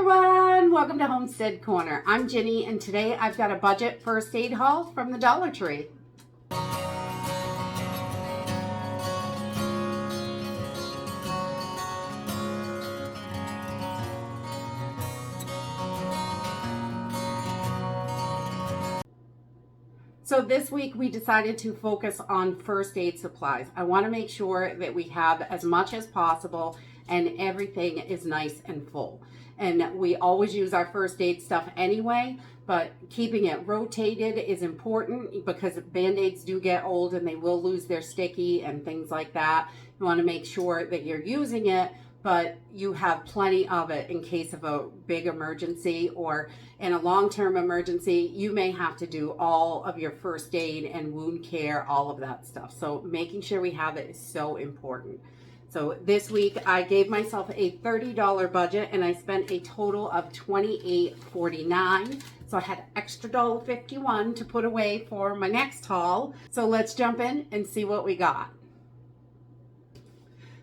everyone, welcome to Homestead Corner. I'm Ginny and today I've got a budget first aid haul from the Dollar Tree. So this week we decided to focus on first aid supplies. I want to make sure that we have as much as possible and everything is nice and full. And we always use our first aid stuff anyway, but keeping it rotated is important because Band-Aids do get old and they will lose their sticky and things like that. You want to make sure that you're using it, but you have plenty of it in case of a big emergency, or in a long-term emergency, you may have to do all of your first aid and wound care, all of that stuff. So making sure we have it is so important. So this week I gave myself a $30 budget and I spent a total of $28.49. So I had extra $1.51 to put away for my next haul. So let's jump in and see what we got.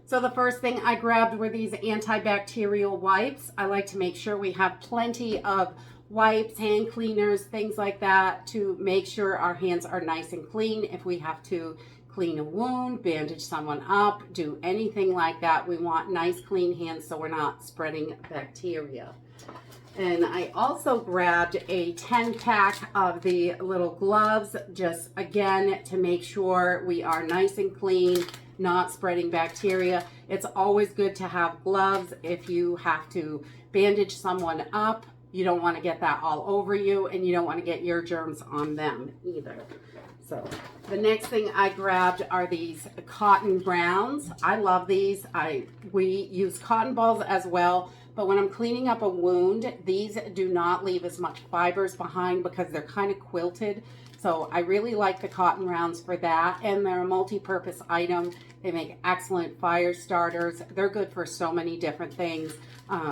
So the first thing I grabbed were these antibacterial wipes. I like to make sure we have plenty of wipes, hand cleaners, things like that to make sure our hands are nice and clean. If we have to clean a wound, bandage someone up, do anything like that, we want nice clean hands so we're not spreading bacteria. And I also grabbed a 10-pack of the little gloves, just again to make sure we are nice and clean, not spreading bacteria. It's always good to have gloves if you have to bandage someone up. You don't want to get that all over you, and you don't want to get your germs on them either. So the next thing I grabbed are these cotton browns. I love these. We use cotton balls as well, but when I'm cleaning up a wound, these do not leave as much fibers behind because they're kind of quilted. So I really like the cotton rounds for that, and they're a multi-purpose item. They make excellent fire starters. They're good for so many different things.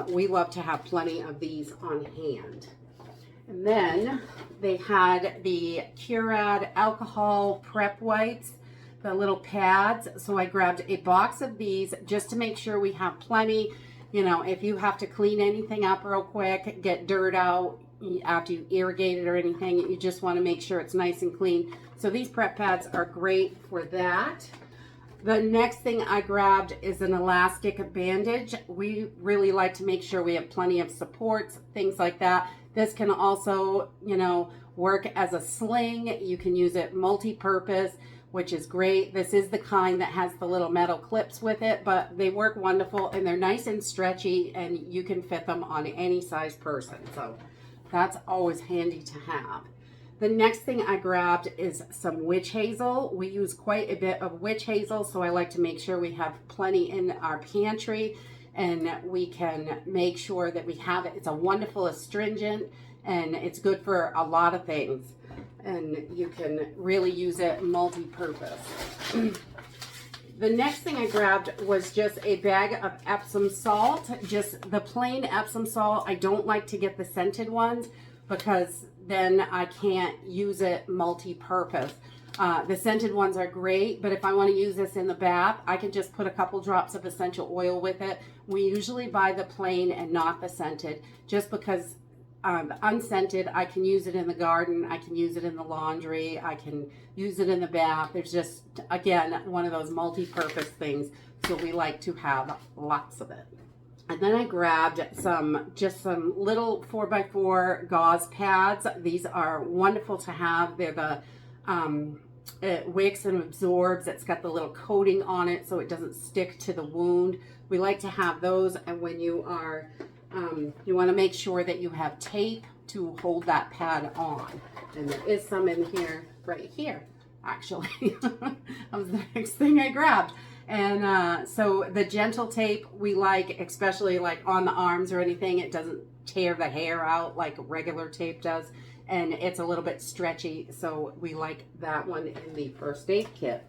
We love to have plenty of these on hand. And then they had the Curad alcohol prep wipes, the little pads. So I grabbed a box of these just to make sure we have plenty. You know, if you have to clean anything up real quick, get dirt out after you irrigate it or anything, you just want to make sure it's nice and clean. So these prep pads are great for that. The next thing I grabbed is an elastic bandage. We really like to make sure we have plenty of supports, things like that. This can also, you know, work as a sling. You can use it multi-purpose, which is great. This is the kind that has the little metal clips with it, but they work wonderful and they're nice and stretchy and you can fit them on any size person. So that's always handy to have. The next thing I grabbed is some witch hazel. We use quite a bit of witch hazel, so I like to make sure we have plenty in our pantry and we can make sure that we have it. It's a wonderful astringent and it's good for a lot of things. And you can really use it multi-purpose. The next thing I grabbed was just a bag of Epsom salt, just the plain Epsom salt. I don't like to get the scented ones because then I can't use it multi-purpose. The scented ones are great, but if I want to use this in the bath, I can just put a couple drops of essential oil with it. We usually buy the plain and not the scented, just because the unscented, I can use it in the garden, I can use it in the laundry, I can use it in the bath. There's just, again, one of those multi-purpose things, so we like to have lots of it. And then I grabbed just some little 4x4 gauze pads. These are wonderful to have. They're the, it wicks and absorbs. It's got the little coating on it so it doesn't stick to the wound. We like to have those, and when you are, you want to make sure that you have tape to hold that pad on. And there is some in here, right here, actually. That was the next thing I grabbed. And so the gentle tape we like, especially like on the arms or anything. It doesn't tear the hair out like regular tape does. And it's a little bit stretchy, so we like that one in the first aid kit.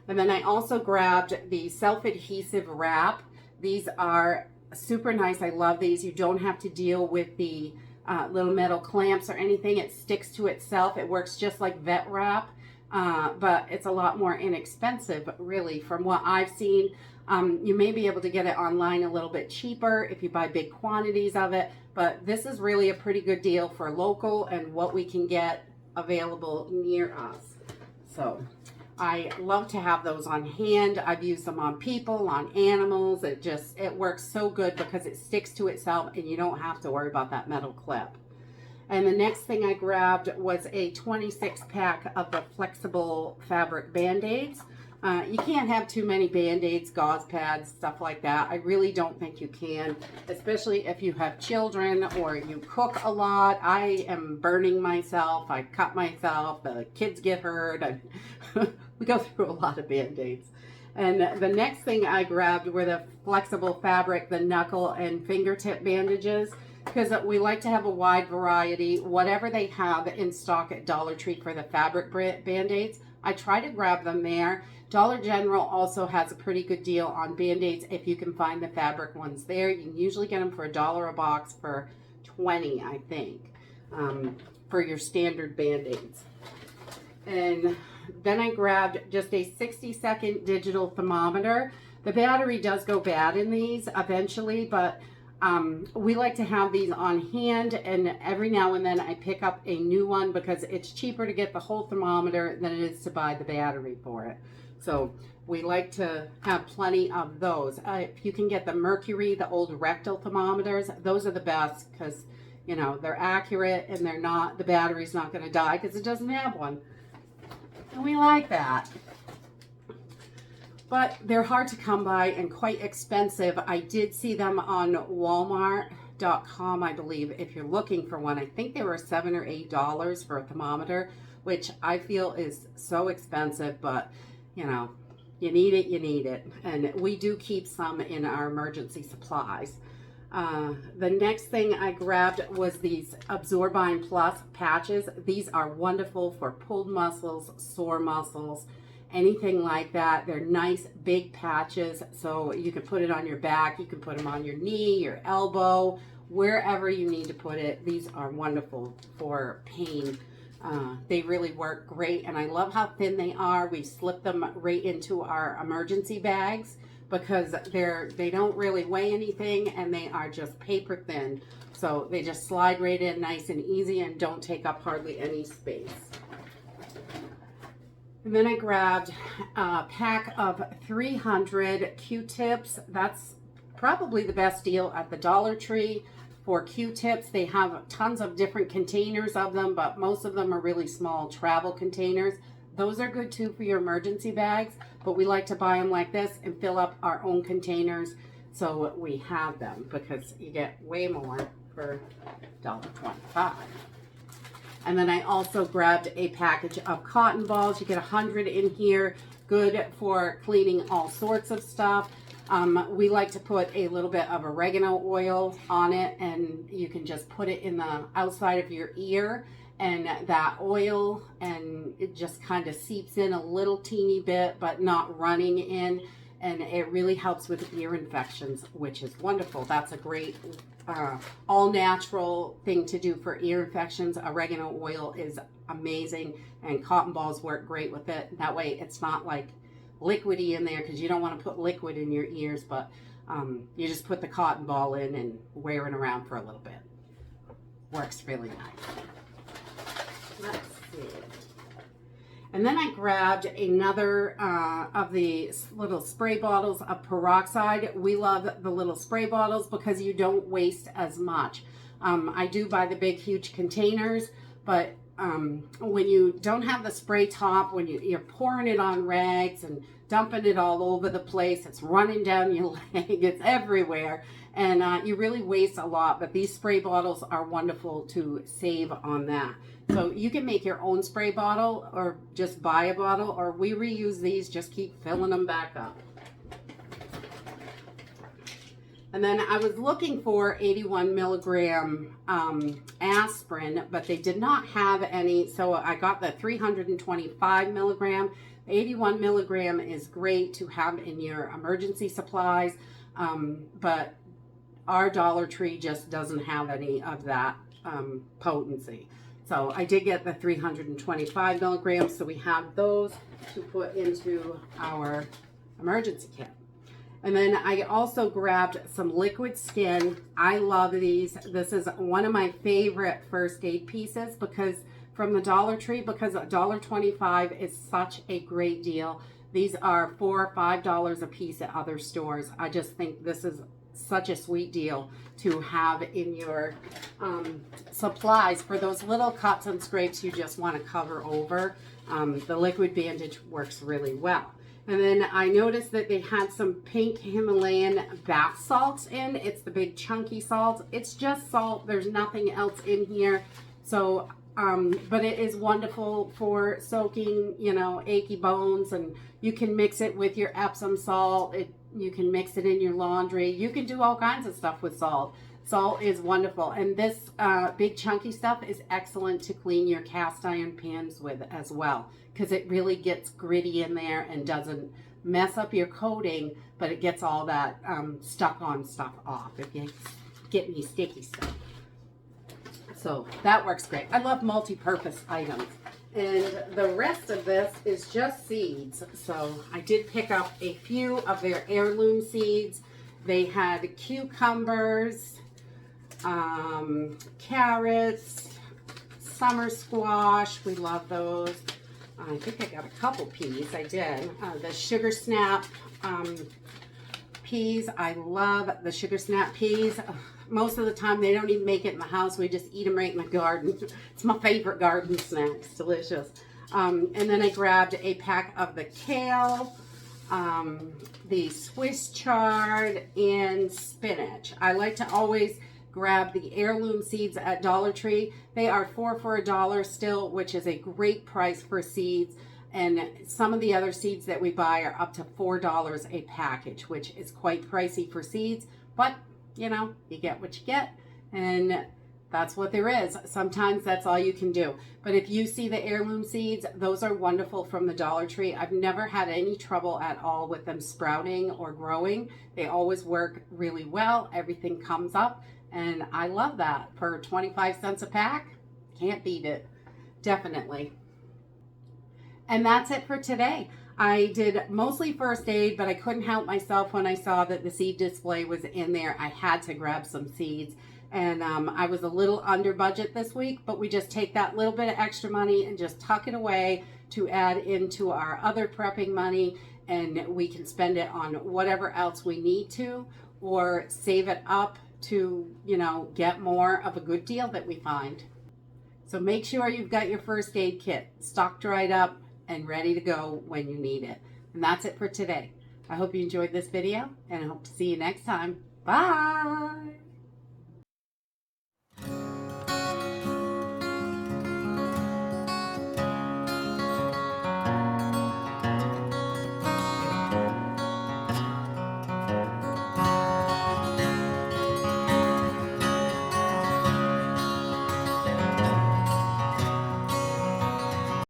And then I also grabbed the self-adhesive wrap. These are super nice. I love these. You don't have to deal with the little metal clamps or anything. It sticks to itself. It works just like vet wrap. but it's a lot more inexpensive, really, from what I've seen. You may be able to get it online a little bit cheaper if you buy big quantities of it, but this is really a pretty good deal for local and what we can get available near us. So I love to have those on hand. I've used them on people, on animals. It works so good because it sticks to itself and you don't have to worry about that metal clip. And the next thing I grabbed was a 26 pack of the flexible fabric Band-Aids. You can't have too many Band-Aids, gauze pads, stuff like that. I really don't think you can, especially if you have children or you cook a lot. I am burning myself. I cut myself. The kids get hurt. We go through a lot of Band-Aids. And the next thing I grabbed were the flexible fabric, the knuckle and fingertip bandages, because we like to have a wide variety. Whatever they have in stock at Dollar Tree for the fabric Band-Aids, I try to grab them there. Dollar General also has a pretty good deal on Band-Aids if you can find the fabric ones there. You can usually get them for $1 a box for 20, I think, for your standard Band-Aids. And then I grabbed just a 60-second digital thermometer. The battery does go bad in these eventually, but we like to have these on hand, and every now and then I pick up a new one because it's cheaper to get the whole thermometer than it is to buy the battery for it. So we like to have plenty of those. If you can get the mercury, the old rectal thermometers, those are the best because, you know, they're accurate and the battery's not going to die because it doesn't have one. And we like that. But they're hard to come by and quite expensive. I did see them on Walmart.com, I believe, if you're looking for one. I think they were $7 or $8 for a thermometer, which I feel is so expensive, but you know, you need it, you need it. And we do keep some in our emergency supplies. The next thing I grabbed was these Absorbine Plus patches. These are wonderful for pulled muscles, sore muscles, anything like that. They're nice big patches, so you can put it on your back, you can put them on your knee, your elbow, wherever you need to put it. These are wonderful for pain. They really work great, and I love how thin they are. We slip them right into our emergency bags because they don't really weigh anything, and they are just paper thin, so they just slide right in nice and easy and don't take up hardly any space. And then I grabbed a pack of 300 Q-tips. That's probably the best deal at the Dollar Tree for Q-tips. They have tons of different containers of them, but most of them are really small travel containers. Those are good too for your emergency bags, but we like to buy them like this and fill up our own containers so we have them because you get way more for $1.25. And then I also grabbed a package of cotton balls. You get 100 in here, good for cleaning all sorts of stuff. We like to put a little bit of oregano oil on it, and you can just put it in the outside of your ear, and that oil, and it just kind of seeps in a little teeny bit, but not running in, and it really helps with ear infections, which is wonderful. That's a great all natural thing to do for ear infections. Oregano oil is amazing, and cotton balls work great with it. That way it's not like liquidy in there, because you don't want to put liquid in your ears, but you just put the cotton ball in and wear it around for a little bit. Works really nice. Let's see. And then I grabbed another of the little spray bottles of peroxide. We love the little spray bottles because you don't waste as much. I do buy the big, huge containers, but when you don't have the spray top, when you're pouring it on rags and dumping it all over the place, it's running down your leg, it's everywhere, and you really waste a lot. But these spray bottles are wonderful to save on that. So you can make your own spray bottle or just buy a bottle, or we reuse these, just keep filling them back up. And then I was looking for 81 milligram aspirin, but they did not have any, so I got the 325 milligram. 81 milligram is great to have in your emergency supplies, but our Dollar Tree just doesn't have any of that potency. So I did get the 325 milligrams, so we have those to put into our emergency kit. And then I also grabbed some liquid skin. I love these. This is one of my favorite first aid pieces because from the Dollar Tree, because $1.25 is such a great deal. These are $4 or $5 a piece at other stores. I just think this is such a sweet deal to have in your supplies for those little cuts and scrapes you just want to cover over. The liquid bandage works really well. And then I noticed that they had some pink Himalayan bath salts in. It's the big chunky salt. It's just salt. There's nothing else in here. So, but it is wonderful for soaking, you know, achy bones, and you can mix it with your Epsom salt. You can mix it in your laundry. You can do all kinds of stuff with salt. Salt is wonderful. And this big chunky stuff is excellent to clean your cast iron pans with as well, because it really gets gritty in there and doesn't mess up your coating, but it gets all that stuck on stuff off if you get any sticky stuff. So that works great. I love multi-purpose items. And the rest of this is just seeds. So I did pick up a few of their heirloom seeds. They had cucumbers, carrots, summer squash. We love those. I think I got a couple peas. I did. The sugar snap peas. I love the sugar snap peas. Most of the time they don't even make it in the house. We just eat them right in the garden. It's my favorite garden snack. It's delicious. And then I grabbed a pack of the kale, the Swiss chard, and spinach. I like to always grab the heirloom seeds at Dollar Tree. They are 4 for $1 still, which is a great price for seeds. And some of the other seeds that we buy are up to $4 a package, which is quite pricey for seeds. But, you know, you get what you get. And that's what there is. Sometimes that's all you can do. But if you see the heirloom seeds, those are wonderful from the Dollar Tree. I've never had any trouble at all with them sprouting or growing. They always work really well. Everything comes up. And I love that. For 25 cents a pack, can't beat it. Definitely. And that's it for today. I did mostly first aid, but I couldn't help myself when I saw that the seed display was in there. I had to grab some seeds. And I was a little under budget this week, but we just take that little bit of extra money and just tuck it away to add into our other prepping money, and we can spend it on whatever else we need to, or save it up to, you know, get more of a good deal that we find. So make sure you've got your first aid kit stocked right up and ready to go when you need it. And that's it for today. I hope you enjoyed this video, and I hope to see you next time. Bye!